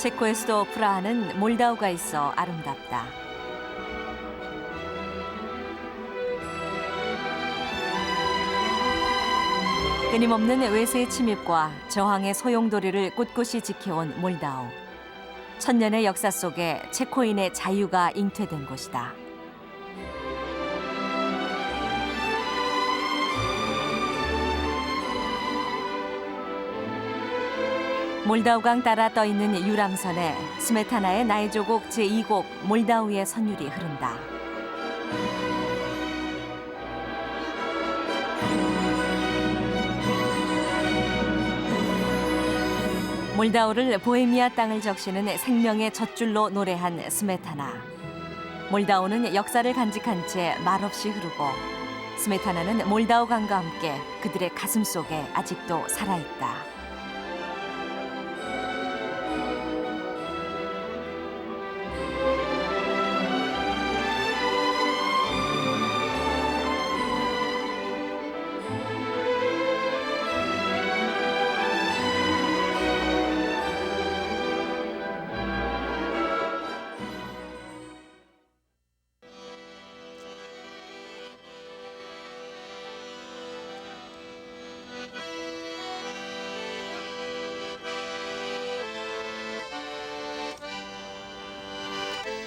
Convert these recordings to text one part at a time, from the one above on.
체코의 수도 프라하는 몰다우가 있어 아름답다. 끊임없는 외세의 침입과 저항의 소용돌이를 꿋꿋이 지켜온 몰다우. 천년의 역사 속에 체코인의 자유가 잉태된 곳이다. 몰다우강 따라 떠있는 유람선에 스메타나의 나의 조국 제2곡 몰다우의 선율이 흐른다. 몰다우를 보헤미아 땅을 적시는 생명의 젖줄로 노래한 스메타나. 몰다우는 역사를 간직한 채 말없이 흐르고 스메타나는 몰다우 강과 함께 그들의 가슴 속에 아직도 살아있다.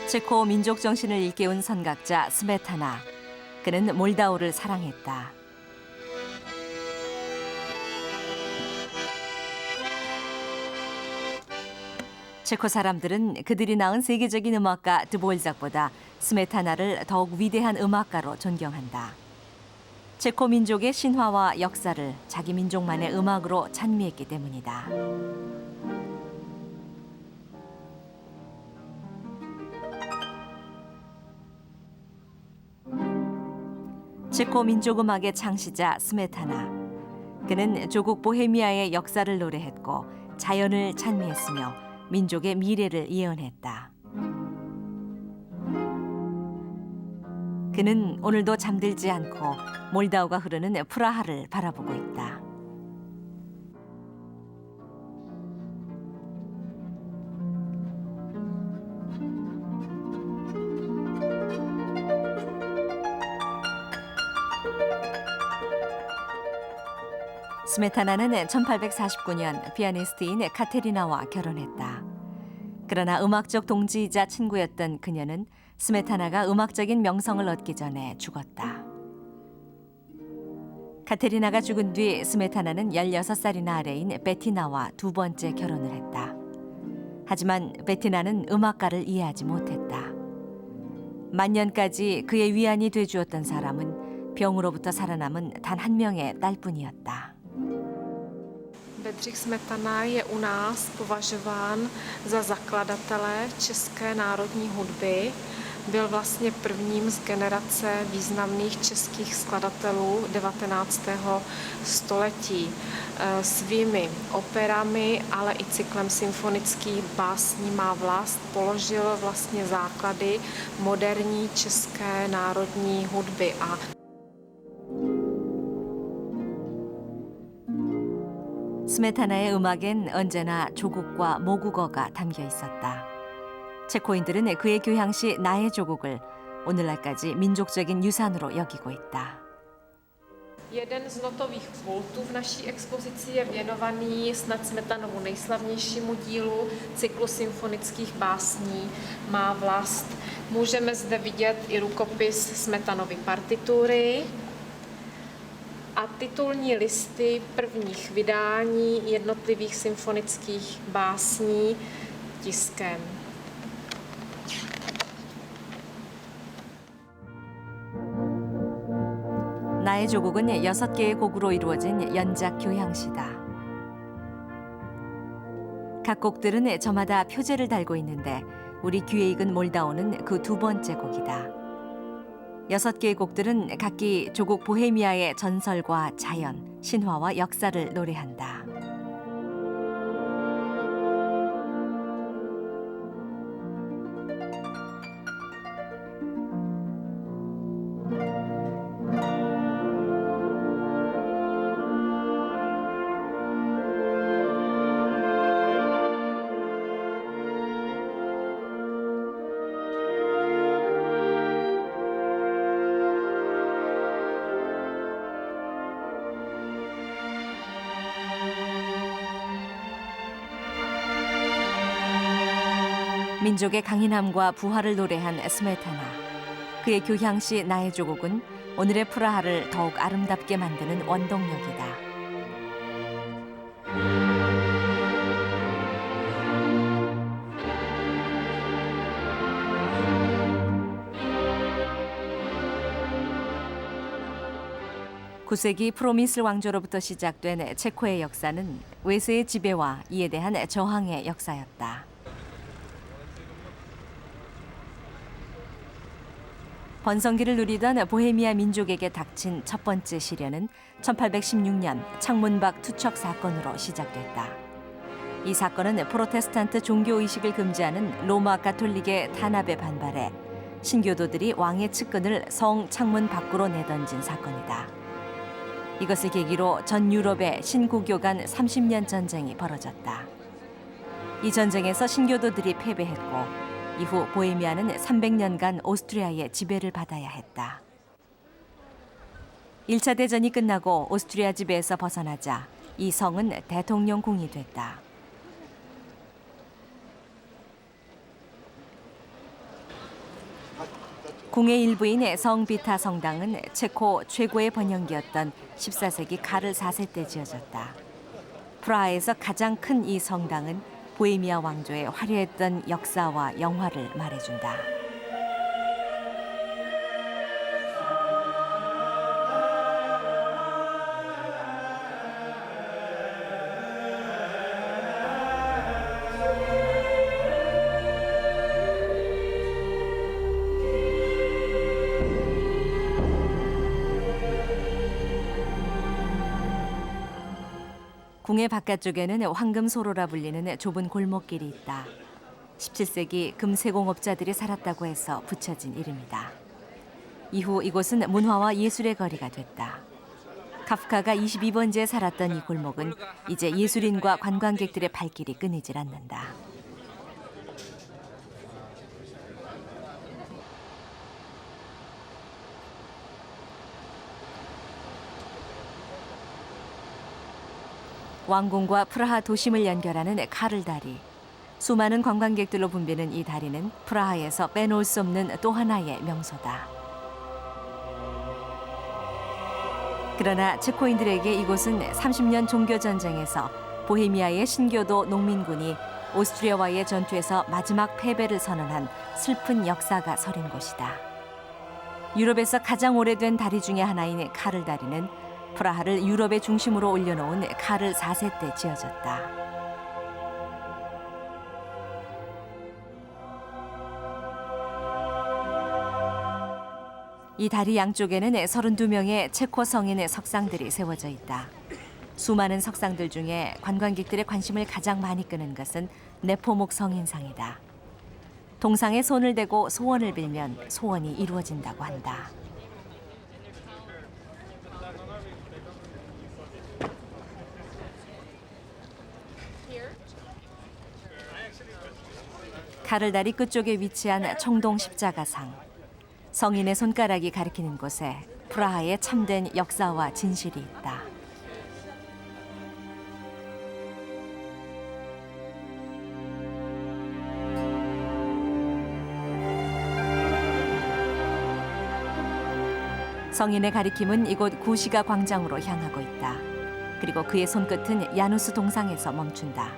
체코 민족 정신을 일깨운 선각자 스메타나. 그는 몰다우를 사랑했다. 체코 사람들은 그들이 낳은 세계적인 음악가 드보일작보다 스메타나를 더욱 위대한 음악가로 존경한다. 체코 민족의 신화와 역사를 자기 민족만의 음악으로 찬미했기 때문이다. 체코 민족음악의 창시자 스메타나. 그는 조국 보헤미아의 역사를 노래했고 자연을 찬미했으며 민족의 미래를 예언했다. 그는 오늘도 잠들지 않고 몰다우가 흐르는 프라하를 바라보고 있다. 스메타나는 1849년 피아니스트인 카테리나와 결혼했다. 그러나 음악적 동지이자 친구였던 그녀는 스메타나가 음악적인 명성을 얻기 전에 죽었다. 카테리나가 죽은 뒤 스메타나는 16살이나 아래인 베티나와 두 번째 결혼을 했다. 하지만 베티나는 음악가를 이해하지 못했다. 만년까지 그의 wian이 돼주었던 사람은 병으로부터 살아남은 단 한 명의 딸뿐이었다. Bedřich Smetana je u nás považován za zakladatele české národní hudby. Byl vlastně prvním z generace významných českých skladatelů 19. století. Svými operami, ale i cyklem symfonických básní Má vlast položil vlastně základy moderní české národní hudby. 스메타나의 음악엔 언제나 조국과 모국어가 담겨 있었다. 체코인들은 그의 교향시 나의 조국을 오늘날까지 민족적인 유산으로 여기고 있다. Jeden z notových pultů v naší expozici je věnovaný snad Smetanovu nejslavnějšímu dílu cyklu symfonických básní Má vlast. Můžeme zde vidět i rukopis Smetanovy partitury a titulní listy prvních vydání jednotlivých symfonických básní tiskem. 나의 조국은 6개의 곡으로 이루어진 연작 교향시다. 각 곡들은 저마다 표제를 달고 있는데 우리 귀에 익은 몰다우는 그 두 번째 곡이다. 6개의 곡들은 각기 조국 보헤미아의 전설과 자연, 신화와 역사를 노래한다. 민족의 강인함과 부활을 노래한 스메타나. 그의 교향시 나의 조국은 오늘의 프라하를 더욱 아름답게 만드는 원동력이다. (9세기) 프로미슬 왕조로부터 시작된 체코의 역사는 외세의 지배와 이에 대한 저항의 역사였다. 번성기를 누리던 보헤미아 민족에게 닥친 첫 번째 시련은 1816년 창문박 투척 사건으로 시작됐다. 이 사건은 프로테스탄트 종교의식을 금지하는 로마 가톨릭의 탄압에 반발해 신교도들이 왕의 측근을 성 창문 밖으로 내던진 사건이다. 이것을 계기로 전 유럽의 신구교 간 30년 전쟁이 벌어졌다. 이 전쟁에서 신교도들이 패배했고 이후 보헤미아는 300년간 오스트리아의 지배를 받아야 했다. 1차 대전이 끝나고 오스트리아 지배에서 벗어나자 이 성은 대통령궁이 됐다. 궁의 일부인 성 비타 성당은 체코 최고의 번영기였던 14세기 카를 4세 때 지어졌다. 프라하에서 가장 큰 이 성당은 보헤미아 왕조의 화려했던 역사와 영화를 말해준다. 궁의 바깥쪽에는 황금소로라 불리는 좁은 골목길이 있다. 17세기 금세공업자들이 살았다고 해서 붙여진 이름이다. 이후 이곳은 문화와 예술의 거리가 됐다. 카프카가 22번지에 살았던 이 골목은 이제 예술인과 관광객들의 발길이 끊이질 않는다. 왕궁과 프라하 도심을 연결하는 카를다리. 수많은 관광객들로 붐비는 이 다리는 프라하에서 빼놓을 수 없는 또 하나의 명소다. 그러나 체코인들에게 이곳은 30년 종교 전쟁에서 보헤미아의 신교도 농민군이 오스트리아와의 전투에서 마지막 패배를 선언한 슬픈 역사가 서린 곳이다. 유럽에서 가장 오래된 다리 중에 하나인 카를다리는 프라하를 유럽의 중심으로 올려놓은 카를 4세 때 지어졌다. 이 다리 양쪽에는 32명의 체코 성인의 석상들이 세워져 있다. 수많은 석상들 중에 관광객들의 관심을 가장 많이 끄는 것은 네포목 성인상이다. 동상에 손을 대고 소원을 빌면 소원이 이루어진다고 한다. 카를다리 끝쪽에 위치한 청동 십자가상. 성인의 손가락이 가리키는 곳에 프라하의 참된 역사와 진실이 있다. 성인의 가리킴은 이곳 구시가 광장으로 향하고 있다. 그리고 그의 손끝은 야누스 동상에서 멈춘다.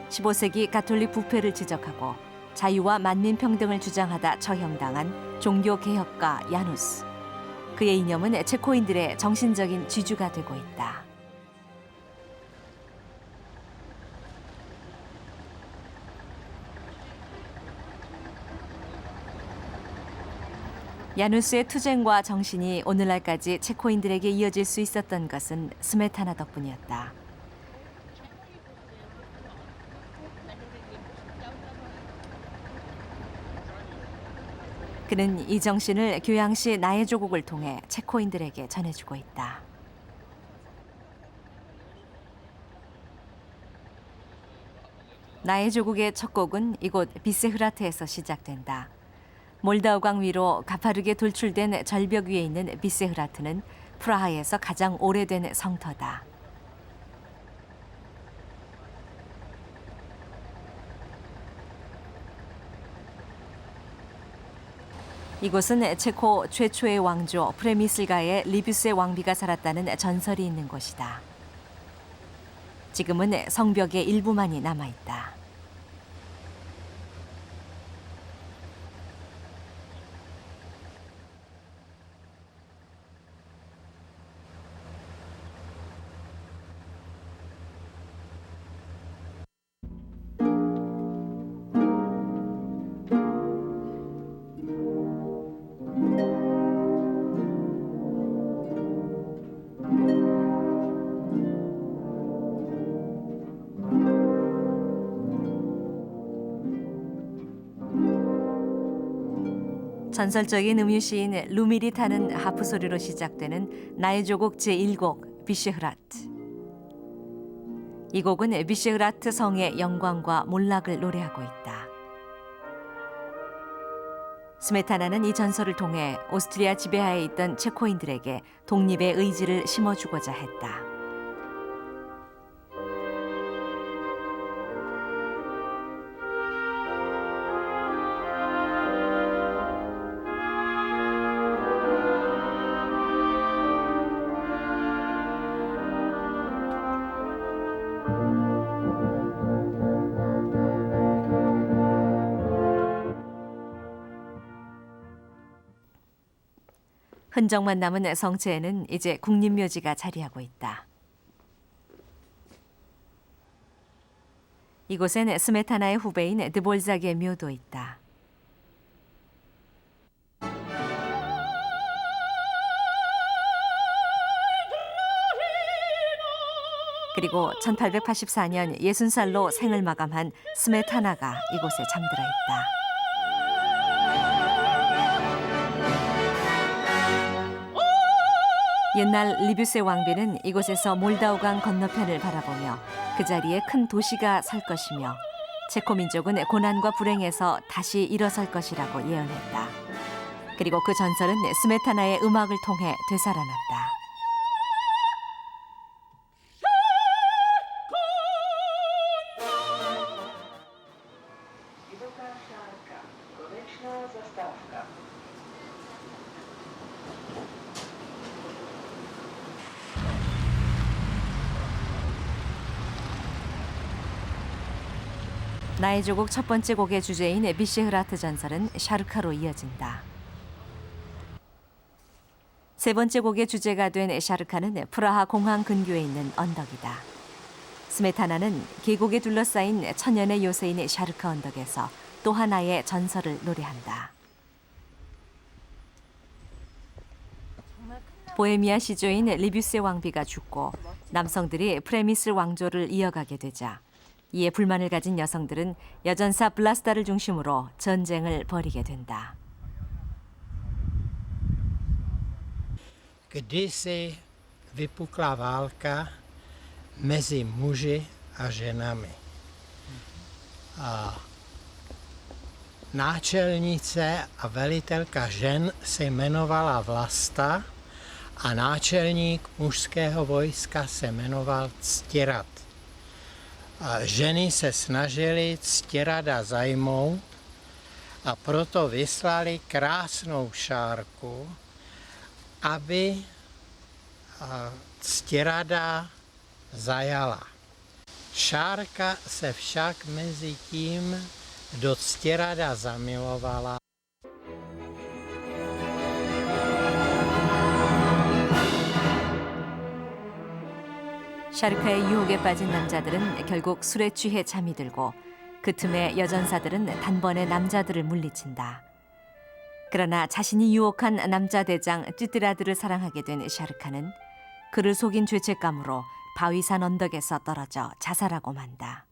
15세기 가톨릭 부패를 지적하고 자유와 만민 평등을 주장하다 처형당한 종교개혁가 야누스. 그의 이념은 체코인들의 정신적인 지주가 되고 있다. 야누스의 투쟁과 정신이 오늘날까지 체코인들에게 이어질 수 있었던 것은 스메타나 덕분이었다. 그는 이 정신을 교향시 나의 조국을 통해 체코인들에게 전해주고 있다. 나의 조국의 첫 곡은 이곳 비세흐라트에서 시작된다. 몰다우강 위로 가파르게 돌출된 절벽 위에 있는 비세흐라트는 프라하에서 가장 오래된 성터다. 이곳은 체코 최초의 왕조 프레미슬가의 리뷰세 왕비가 살았다는 전설이 있는 곳이다. 지금은 성벽의 일부만이 남아있다. 전설적인 음유시인 루밀이 타는 하프 소리로 시작되는 나의 조국 제1곡 비셰흐라트. 이 곡은 비셰흐라트 성의 영광과 몰락을 노래하고 있다. 스메타나는 이 전설을 통해 오스트리아 지배하에 있던 체코인들에게 독립의 의지를 심어주고자 했다. 흔적만 남은 성체에는 이제 국립묘지가 자리하고 있다. 이곳엔 스메타나의 후배인 드볼작의 묘도 있다. 그리고 1884년 60살로 생을 마감한 스메타나가 이곳에 잠들어 있다. 옛날 리뷰세 왕비는 이곳에서 몰다우강 건너편을 바라보며 그 자리에 큰 도시가 설 것이며 체코 민족은 고난과 불행에서 다시 일어설 것이라고 예언했다. 그리고 그 전설은 스메타나의 음악을 통해 되살아났다. 나의 조국 첫 번째 곡의 주제인 비셰흐라트 전설은 샤르카로 이어진다. 세 번째 곡의 주제가 된 샤르카는 프라하 공항 근교에 있는 언덕이다. 스메타나는 계곡에 둘러싸인 천연의 요새인 샤르카 언덕에서 또 하나의 전설을 노래한다. 보헤미아 시조인 리뷰세 왕비가 죽고 남성들이 프레미슬 왕조를 이어가게 되자 이에 불만을 가진 여성들은 여전사 블라스다를 중심으로 전쟁을 벌이게 된다. Kdysi vypukla válka mezi muži a ženami. A náčelnice a velitelka žen se jmenovala Vlasta a náčelník mužského vojska se jmenoval Ctirad. A ženy se snažily Ctirada zajmout a proto vyslali krásnou šárku, aby Ctirada zajala. Šárka se však mezi tím do Ctirada zamilovala. 샤르카의 유혹에 빠진 남자들은 결국 술에 취해 잠이 들고 그 틈에 여전사들은 단번에 남자들을 물리친다. 그러나 자신이 유혹한 남자 대장 띠띠라드를 사랑하게 된 샤르카는 그를 속인 죄책감으로 바위산 언덕에서 떨어져 자살하고 만다.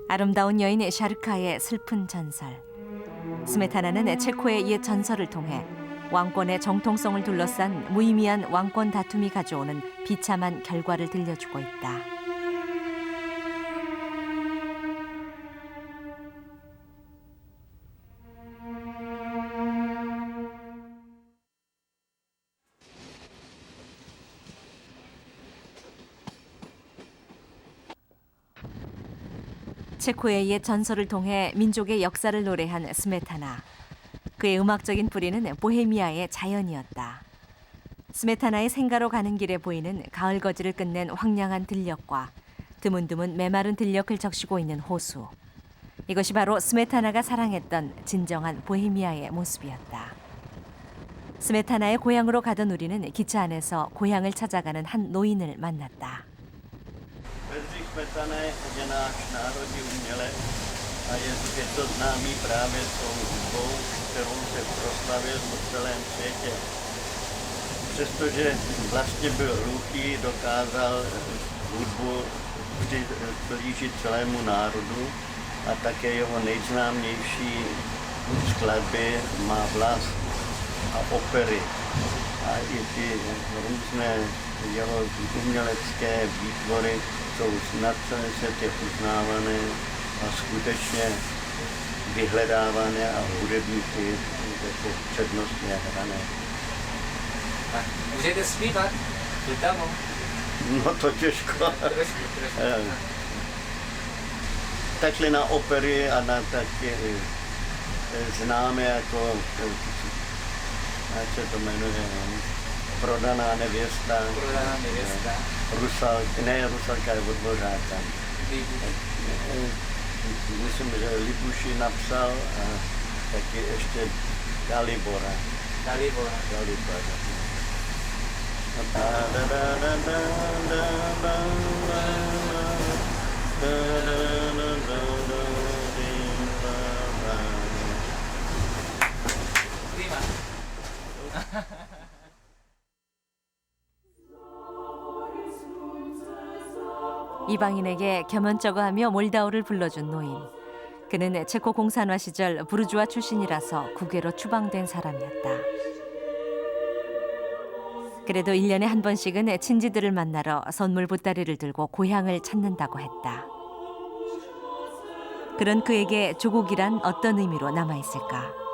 아름다운 여인 샤르카의 슬픈 전설. 스메타나는 체코의 옛 전설을 통해 왕권의 정통성을 둘러싼 무의미한 왕권 다툼이 가져오는 비참한 결과를 들려주고 있다. 체코의 옛 전설을 통해 민족의 역사를 노래한 스메타나. 그의 음악적인 뿌리는 보헤미아의 자연이었다. 스메타나의 생가로 가는 길에 보이는 가을 거지를 끝낸 황량한 들녘과 드문드문 메마른 들녘을 적시고 있는 호수. 이것이 바로 스메타나가 사랑했던 진정한 보헤미아의 모습이었다. 스메타나의 고향으로 가던 우리는 기차 안에서 고향을 찾아가는 한 노인을 만났다. Bedřich Smetana je náš národní umělec a je to známý právě tou hudbou, kterou se proslavil po celém světě. Přestože vlastně byl hluchý, dokázal hudbu přiblížit celému národu a také jeho nejznámější skladby Má vlast a opery. A i ty různé jeho umělecké výtvory jsou na celém světě uznávané a skutečně vyhledávané a hudebníky jako přednostně hrané. Můžete zpívat? Tam. No to těžko. Takhle na opery a na taky známe jako, jak se to jmenuje, Prodaná nevěsta. Prodaná nevěsta. Rusalka je od Dvořáka. Myslím, že Libuši napsal a taky ještě Dalibora. Prima. 이방인에게 겸연쩍어하며 몰다오를 불러준 노인. 그는 체코 공산화 시절 부르주아 출신이라서 국외로 추방된 사람이었다. 그래도 1년에 한 번씩은 친지들을 만나러 선물 보따리를 들고 고향을 찾는다고 했다. 그런 그에게 조국이란 어떤 의미로 남아있을까?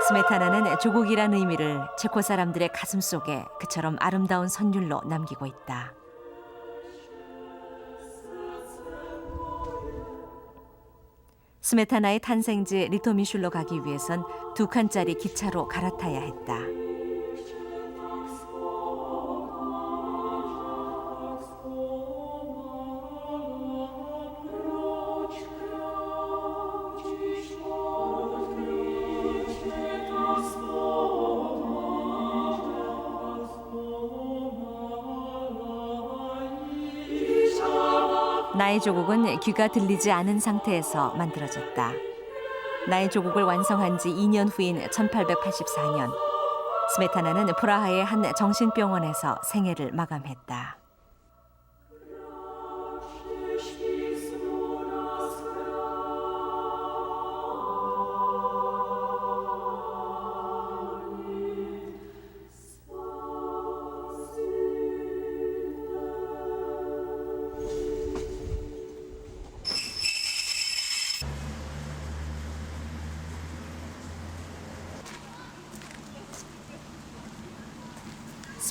스메타나는 조국이란 의미를 체코 사람들의 가슴 속에 그처럼 아름다운 선율로 남기고 있다. 스메타나의 탄생지 리토미슐로 가기 위해선 2칸짜리 기차로 갈아타야 했다. 나의 조국은 귀가 들리지 않은 상태에서 만들어졌다. 나의 조국을 완성한 지 2년 후인 1884년, 스메타나는 프라하의 한 정신병원에서 생애를 마감했다.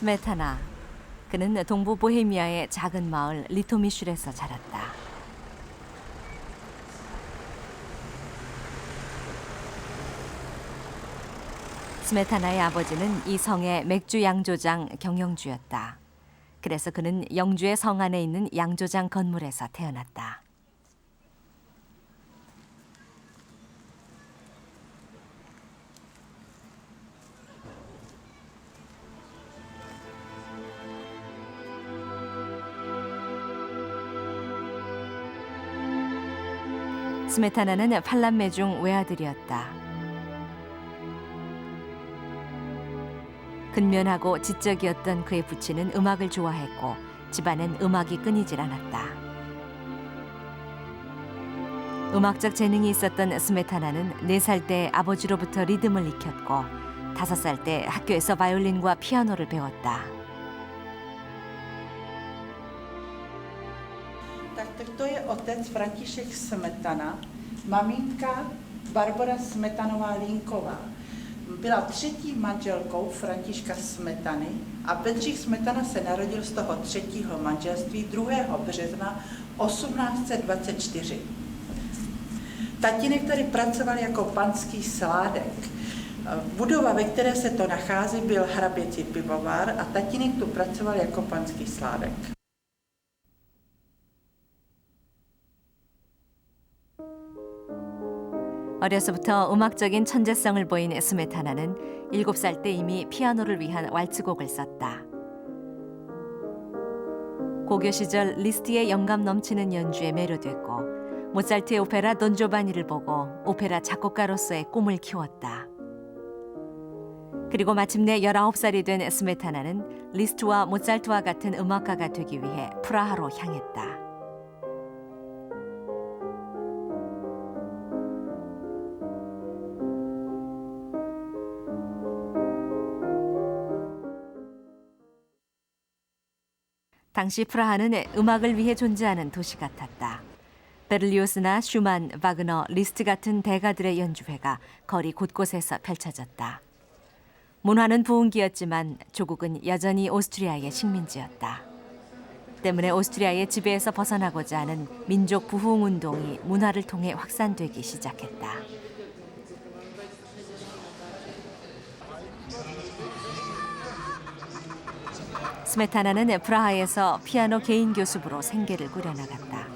스메타나. 그는 동부 보헤미아의 작은 마을 리토미슐에서 자랐다. 스메타나의 아버지는 이 성의 맥주 양조장 경영주였다. 그래서 그는 영주의 성 안에 있는 양조장 건물에서 태어났다. 스메타나는 8남매 중 외아들이었다. 근면하고 지적이었던 그의 부친은 음악을 좋아했고 집안엔 음악이 끊이질 않았다. 음악적 재능이 있었던 스메타나는 4살 때 아버지로부터 리듬을 익혔고 5살 때 학교에서 바이올린과 피아노를 배웠다. Tak to je otec František Smetana, maminka Barbora Smetanová Línková. Byla třetí manželkou Františka Smetany a Bedřich Smetana se narodil z toho třetího manželství 2. března 1824. Tatínek tady pracoval jako panský sládek. Budova, ve které se to nachází, byl hraběcí pivovar a tatínek tu pracoval jako panský sládek. 어려서부터 음악적인 천재성을 보인 스메타나는 7살 때 이미 피아노를 위한 왈츠곡을 썼다. 고교 시절 리스트의 영감 넘치는 연주에 매료됐고 모차르트의 오페라 돈조바니를 보고 오페라 작곡가로서의 꿈을 키웠다. 그리고 마침내 19살이 된 스메타나는 리스트와 모차르트와 같은 음악가가 되기 위해 프라하로 향했다. 당시 프라하는 음악을 위해 존재하는 도시 같았다. 베를리오스나 슈만, 바그너, 리스트 같은 대가들의 연주회가 거리 곳곳에서 펼쳐졌다. 문화는 부흥기였지만 조국은 여전히 오스트리아의 식민지였다. 때문에 오스트리아의 지배에서 벗어나고자 하는 민족 부흥운동이 문화를 통해 확산되기 시작했다. 스메타나는 프라하에서 피아노 개인 교습으로 생계를 꾸려나갔다.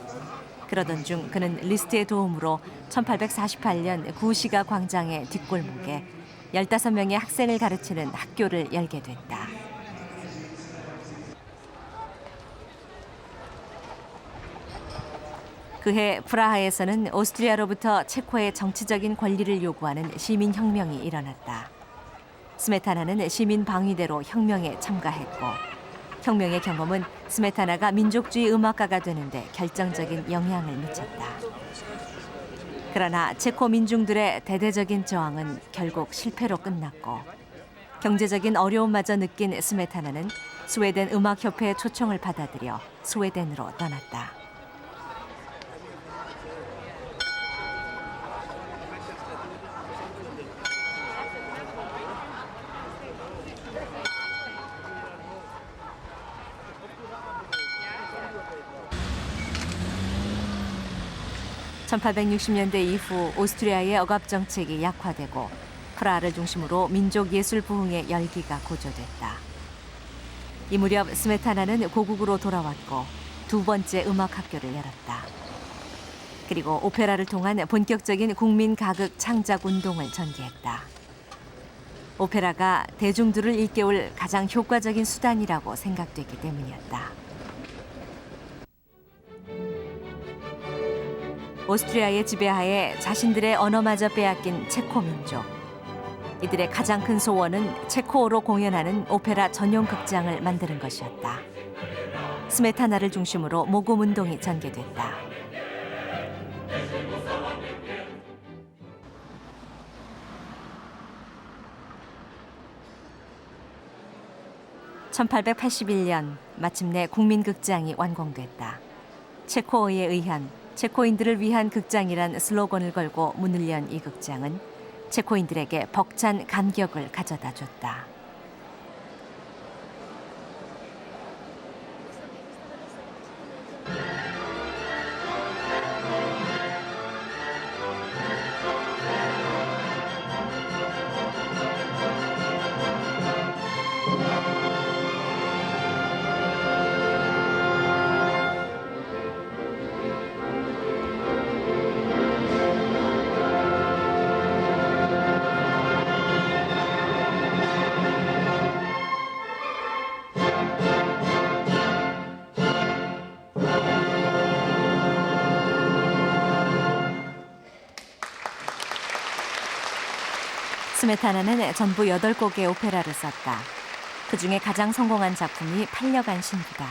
그러던 중 그는 리스트의 도움으로 1848년 구시가 광장의 뒷골목에 15명의 학생을 가르치는 학교를 열게 됐다. 그해 프라하에서는 오스트리아로부터 체코의 정치적인 권리를 요구하는 시민혁명이 일어났다. 스메타나는 시민 방위대로 혁명에 참가했고 혁명의 경험은 스메타나가 민족주의 음악가가 되는데 결정적인 영향을 미쳤다. 그러나 체코 민중들의 대대적인 저항은 결국 실패로 끝났고 경제적인 어려움마저 느낀 스메타나는 스웨덴 음악협회의 초청을 받아들여 스웨덴으로 떠났다. (1860년대) 이후 오스트리아의 억압 정책이 약화되고 프라하를 중심으로 민족 예술 부흥의 열기가 고조됐다. 이 무렵 스메타나는 고국으로 돌아왔고 두 번째 음악 학교를 열었다. 그리고 오페라를 통한 본격적인 국민 가극 창작 운동을 전개했다. 오페라가 대중들을 일깨울 가장 효과적인 수단이라고 생각됐기 때문이었다. 오스트리아의 지배하에 자신들의 언어마저 빼앗긴 체코 민족. 이들의 가장 큰 소원은 체코어로 공연하는 오페라 전용 극장을 만드는 것이었다. 스메타나를 중심으로 모금 운동이 전개됐다. (1881년) 마침내 국민극장이 완공됐다. 체코어에 의한 체코인들을 위한 극장이란 슬로건을 걸고 문을 연 이 극장은 체코인들에게 벅찬 감격을 가져다 줬다. 스메타나는 전부 8곡의 오페라를 썼다. 그중에 가장 성공한 작품이 팔려간 신부다.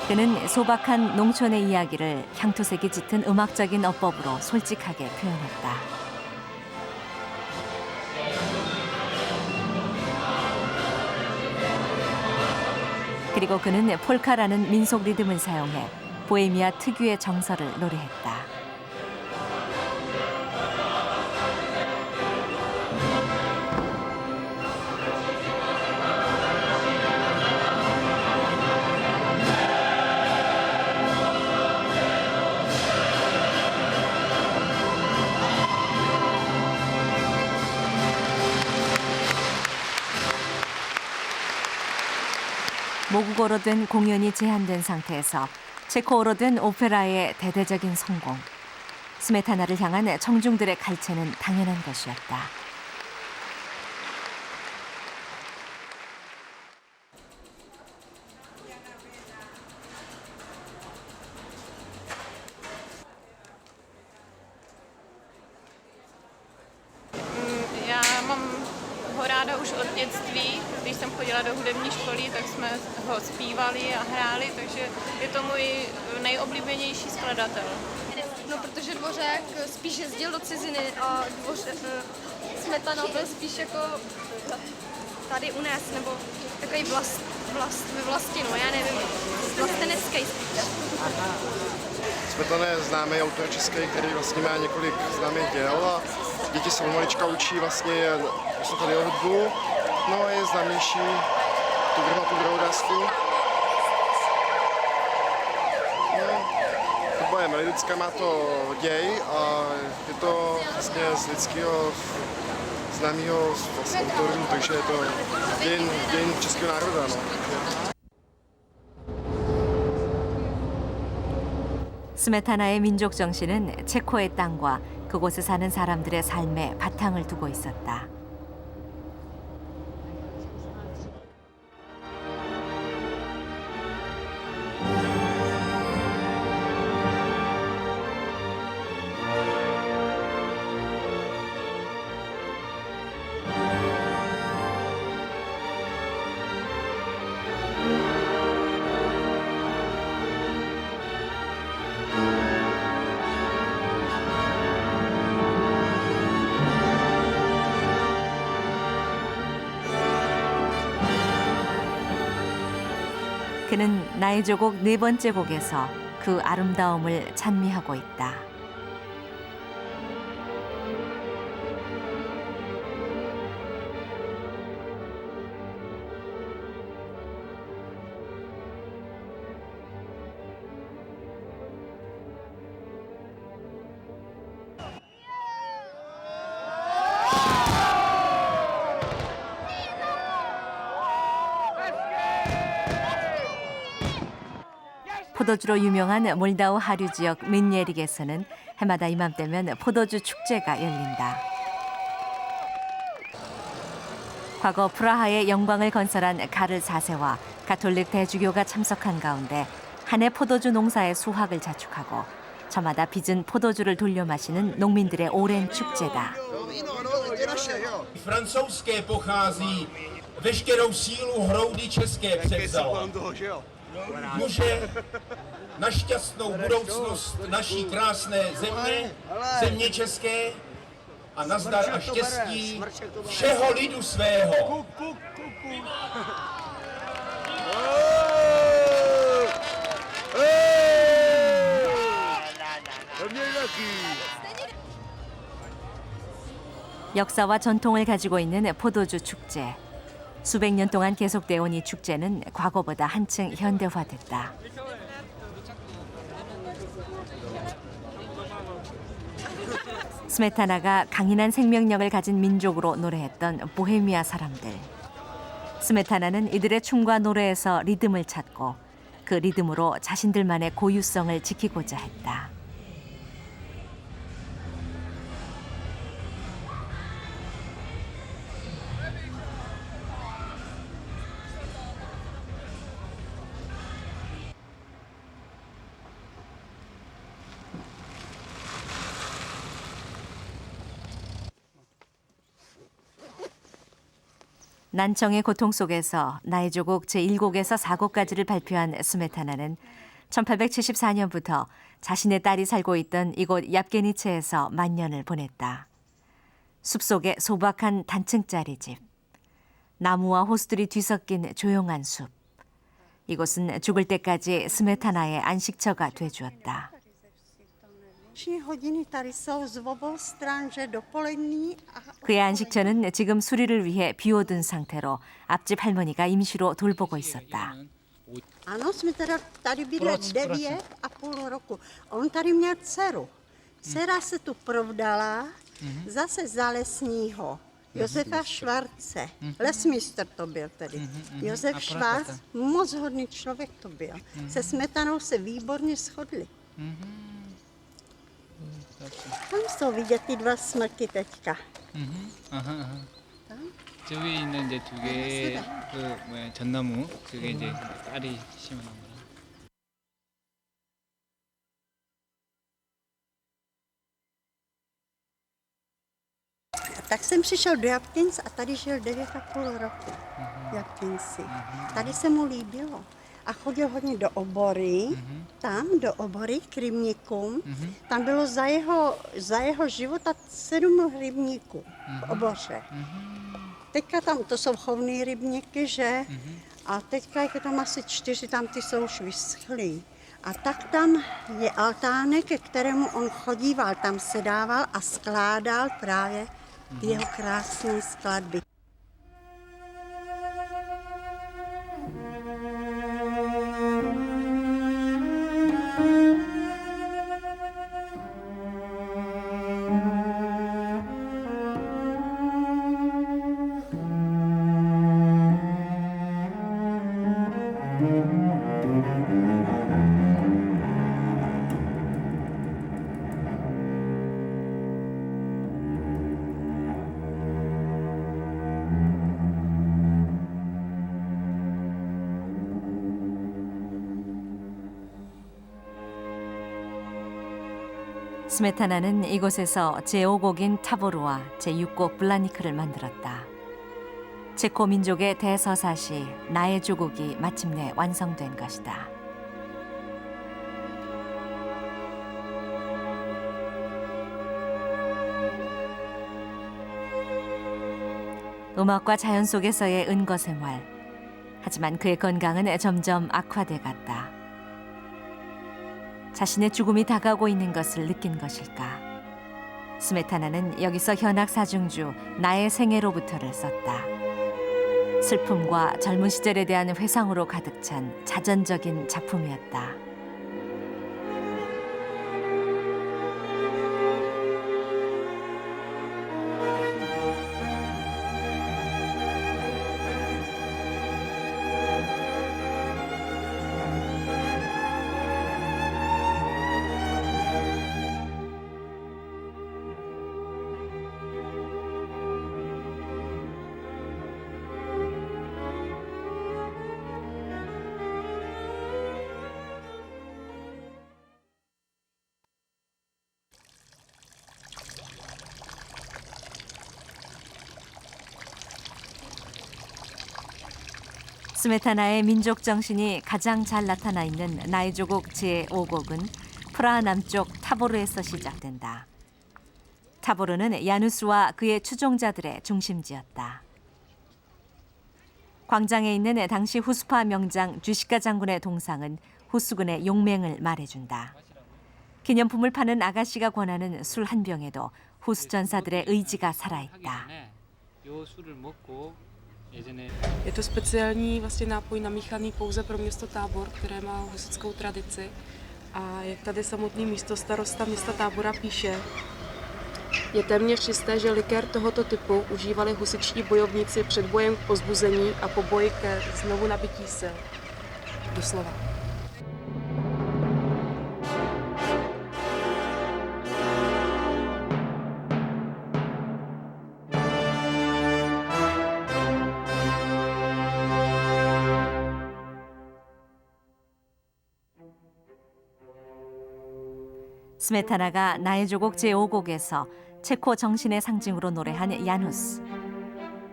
그는 소박한 농촌의 이야기를 향토색이 짙은 음악적인 어법으로 솔직하게 표현했다. 그리고 그는 폴카라는 민속 리듬을 사용해 보헤미아 특유의 정서를 노래했다. 모국어로 된 공연이 제한된 상태에서 체코어로 된 오페라의 대대적인 성공. 스메타나를 향한 청중들의 갈채는 당연한 것이었다. Já mám ho ráda už od dětství. Když jsem chodila do hudební školy, tak jsme ho zpívali a hráli, takže je to můj nejoblíbenější skladatel. No, protože Dvořák spíš jezdil do ciziny a Smetana byl spíš jako tady u nás, nebo takový ve vlasti, no já nevím, vlastenecký spíš. Smetana je známý autor český, který vlastně má několik známých děl a děti se malička učí vlastně poslouchat jeho hudbu. No a je známější tu dramaturgou dásku. Hudba je melodická, má to děj a je to vlastně z lidského známého vlastně autorů, takže je to dějin českého národa. No. 스메타나의 민족 정신은 체코의 땅과 그곳에 사는 사람들의 삶에 바탕을 두고 있었다. 그는 나의 조곡 네 번째 곡에서 그 아름다움을 찬미하고 있다. 포도주로 유명한 몰다우 하류 지역 민예릭에서는 해마다 이맘때면 포도주 축제가 열린다. 과거 프라하의 영광을 건설한 카를 4세와 가톨릭 대주교가 참석한 가운데 한 해 포도주 농사의 수확을 자축하고 저마다 빚은 포도주를 돌려 마시는 농민들의 오랜 축제다. Francouzské pochází, veškerou sílu hroudy české převzalo. Může na šťastnou budoucnost naší krásné země, země české a nazdar a štěstí všeho lidu svého. 역사와 전통을 가지고 있는 포도주 축제. 수백 년 동안 계속되어 온 이 축제는 과거보다 한층 현대화됐다. 스메타나가 강인한 생명력을 가진 민족으로 노래했던 보헤미아 사람들. 스메타나는 이들의 춤과 노래에서 리듬을 찾고 그 리듬으로 자신들만의 고유성을 지키고자 했다. 난청의 고통 속에서 나의 조곡 제1곡에서 4곡까지를 발표한 스메타나는 1874년부터 자신의 딸이 살고 있던 이곳 얍게니체에서 만년을 보냈다. 숲속의 소박한 단층짜리 집, 나무와 호수들이 뒤섞인 조용한 숲. 이곳은 죽을 때까지 스메타나의 안식처가 돼주었다. 그의 안식처는 지금 수리를 위해 비워둔 상태로 앞집 할머니가 임시로 돌보고 있었다. Ano, jsme teda tady bydleli 9,5 roku. On tady měl dceru. Dcera se tu provdala zase za lesního Josefa Švarce, lesmistr to byl tedy. Josef Švarc, moc hodný člověk to byl. Se Smetanou se výborně shodli. Tam jsou vidět ty dva smrky teďka. 저기 있는 이제 두 개의 그 뭐야 전나무 그게 이제 딸이 심어놓은 거라. Tak jsem přišel do Japtinc a tady žil 9,5 roku v Japtinci. Tady se mu líbilo. A chodil hodně do Obory, tam do Obory k rybníkům. Tam bylo za jeho života 7 rybníků v Oboře. Teďka tam, to jsou chovné rybníky, že? A teďka je tam asi 4, tam ty jsou už vyschlý. A tak tam je altánek, ke kterému on chodíval, tam sedával a skládal právě ty jeho krásné skladby. 스메타나는 이곳에서 제5곡인 타보르와 제6곡 블라니크를 만들었다. 체코 민족의 대서사시 나의 조국이 마침내 완성된 것이다. 음악과 자연 속에서의 은거 생활. 하지만 그의 건강은 점점 악화돼 갔다. 자신의 죽음이 다가오고 있는 것을 느낀 것일까? 스메타나는 여기서 현악 사중주 나의 생애로부터를 썼다. 슬픔과 젊은 시절에 대한 회상으로 가득 찬 자전적인 작품이었다. 스메타나의 민족 정신이 가장 잘 나타나 있는 나의 조국 제5곡은 프라하 남쪽 타보르에서 시작된다. 타보르는 야누스와 그의 추종자들의 중심지였다. 광장에 있는 당시 후스파 명장 주시카 장군의 동상은 후수군의 용맹을 말해준다. 기념품을 파는 아가씨가 권하는 술 한 병에도 후수 전사들의 의지가 살아있다. 요 술을 먹고 Je to speciální vlastně nápoj namíchaný pouze pro město Tábor, které má husitskou tradici. A jak tady samotný místostarosta města Tábora píše, je téměř jisté, že likér tohoto typu užívali husičtí bojovníci před bojem k pozbuzení a po boji ke znovu nabití sil. Doslova. 스메타나가 나의 조국 제5곡에서 체코 정신의 상징으로 노래한 야누스.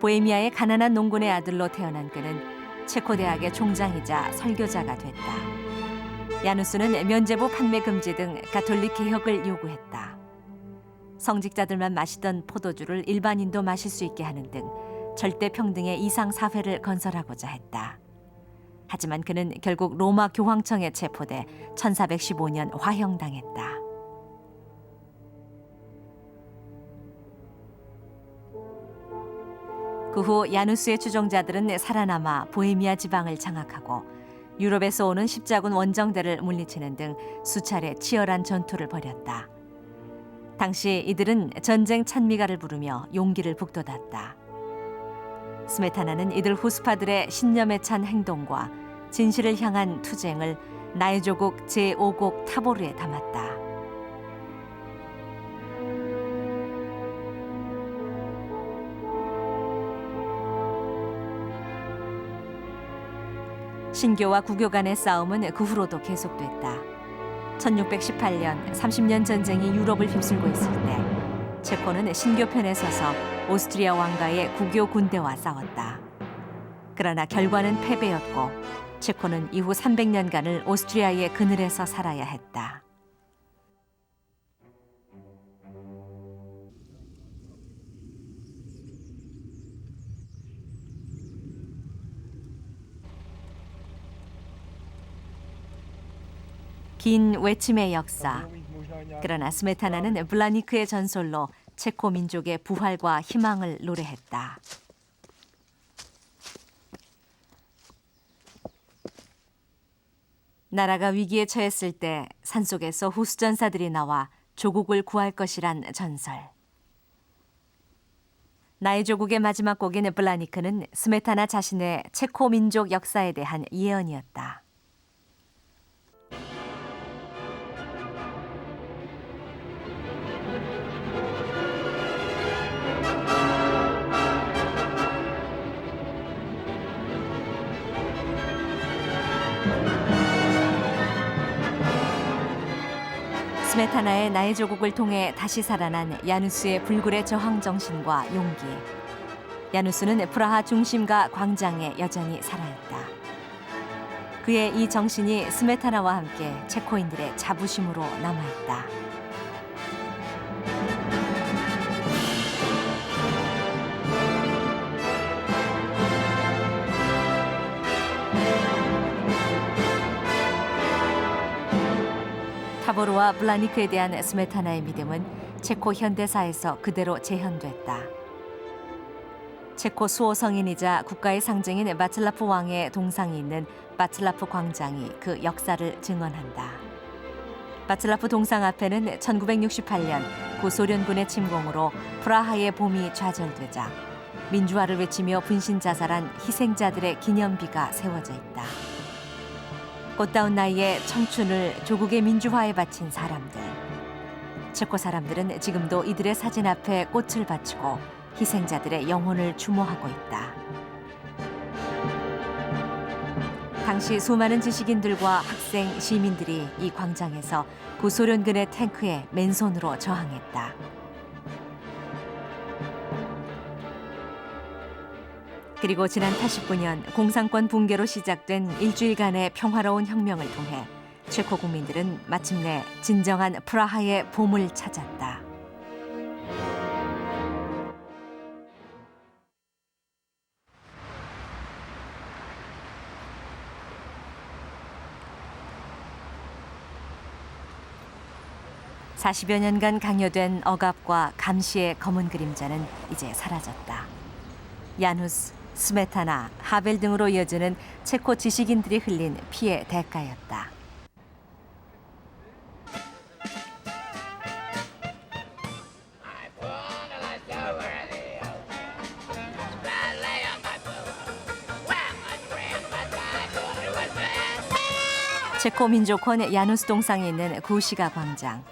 보헤미아의 가난한 농군의 아들로 태어난 그는 체코 대학의 총장이자 설교자가 됐다. 야누스는 면제부 판매 금지 등 가톨릭 개혁을 요구했다. 성직자들만 마시던 포도주를 일반인도 마실 수 있게 하는 등 절대 평등의 이상 사회를 건설하고자 했다. 하지만 그는 결국 로마 교황청에 체포돼 1415년 화형당했다. 그 후 야누스의 추종자들은 살아남아 보헤미아 지방을 장악하고 유럽에서 오는 십자군 원정대를 물리치는 등 수차례 치열한 전투를 벌였다. 당시 이들은 전쟁 찬미가를 부르며 용기를 북돋았다. 스메타나는 이들 후스파들의 신념에 찬 행동과 진실을 향한 투쟁을 나의 조국 제5곡 타보르에 담았다. 신교와 구교 간의 싸움은 그 후로도 계속됐다. 1618년 30년 전쟁이 유럽을 휩쓸고 있을 때 체코는 신교 편에 서서 오스트리아 왕가의 구교 군대와 싸웠다. 그러나 결과는 패배였고 체코는 이후 300년간을 오스트리아의 그늘에서 살아야 했다. 긴 외침의 역사. 그러나 스메타나는 블라니크의 전설로 체코 민족의 부활과 희망을 노래했다. 나라가 위기에 처했을 때 산속에서 후수전사들이 나와 조국을 구할 것이란 전설. 나의 조국의 마지막 곡인 블라니크는 스메타나 자신의 체코 민족 역사에 대한 예언이었다. 스메타나의 나의 조국을 통해 다시 살아난 야누스의 불굴의 저항 정신과 용기. 야누스는 프라하 중심가 광장에 여전히 살아있다. 그의 이 정신이 스메타나와 함께 체코인들의 자부심으로 남아있다. 타보르와 블라니크에 대한 스메타나의 믿음은 체코 현대사에서 그대로 재현됐다. 체코 수호 성인이자 국가의 상징인 바틀라프 왕의 동상이 있는 바틀라프 광장이 그 역사를 증언한다. 바틀라프 동상 앞에는 1968년 구소련군의 침공으로 프라하의 봄이 좌절되자 민주화를 외치며 분신자살한 희생자들의 기념비가 세워져 있다. 꽃다운 나이에 청춘을 조국의 민주화에 바친 사람들. 체코 사람들은 지금도 이들의 사진 앞에 꽃을 바치고 희생자들의 영혼을 추모하고 있다. 당시 수많은 지식인들과 학생, 시민들이 이 광장에서 구소련군의 탱크에 맨손으로 저항했다. 그리고 지난 89년 공산권 붕괴로 시작된 일주일간의 평화로운 혁명을 통해 체코 국민들은 마침내 진정한 프라하의 봄을 찾았다. (40여) 년간 강요된 억압과 감시의 검은 그림자는 이제 사라졌다. 야누스, 스메타나, 하벨 등으로 이어지는 체코 지식인들이 흘린 피의 대가였다. 체코 민족원 야누스 동상에 있는 구시가 광장.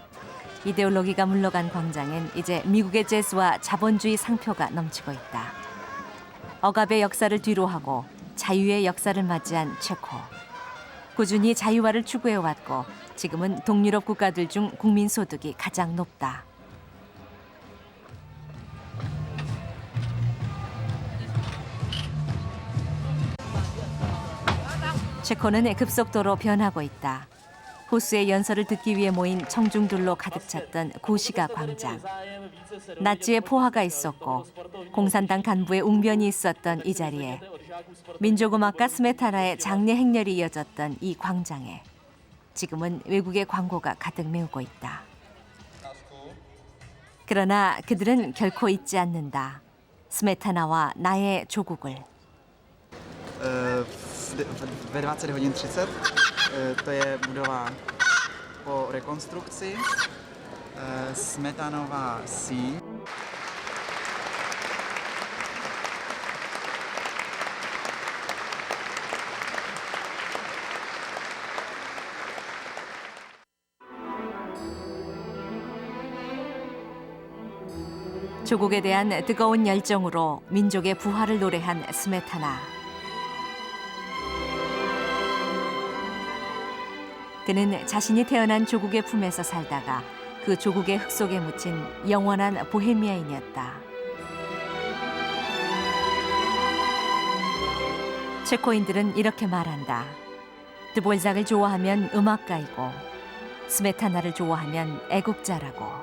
이데올로기가 물러간 광장엔 이제 미국의 재즈와 자본주의 상표가 넘치고 있다. 억압의 역사를 뒤로하고 자유의 역사를 맞이한 체코. 꾸준히 자유화를 추구해왔고 지금은 동유럽 국가들 중 국민 소득이 가장 높다. 체코는 급속도로 변하고 있다. 호수의 연설을 듣기 위해 모인 청중들로 가득 찼던 구시가 광장. 나치의 포화가 있었고 공산당 간부의 웅변이 있었던 이 자리에 민족음악가 스메타나의 장례 행렬이 이어졌던 이 광장에 지금은 외국의 광고가 가득 메우고 있다. 그러나 그들은 결코 잊지 않는다. 스메타나와 나의 조국을. Ve 20:30 to je budova po rekonstrukci. Smetanova síň. 조국에 대한 뜨거운 열정으로 민족의 부활을 노래한 스메타나. 그는 자신이 태어난 조국의 품에서 살다가 그 조국의 흙 속에 묻힌 영원한 보헤미아인이었다. 체코인들은 이렇게 말한다. 드볼작을 좋아하면 음악가이고 스메타나를 좋아하면 애국자라고.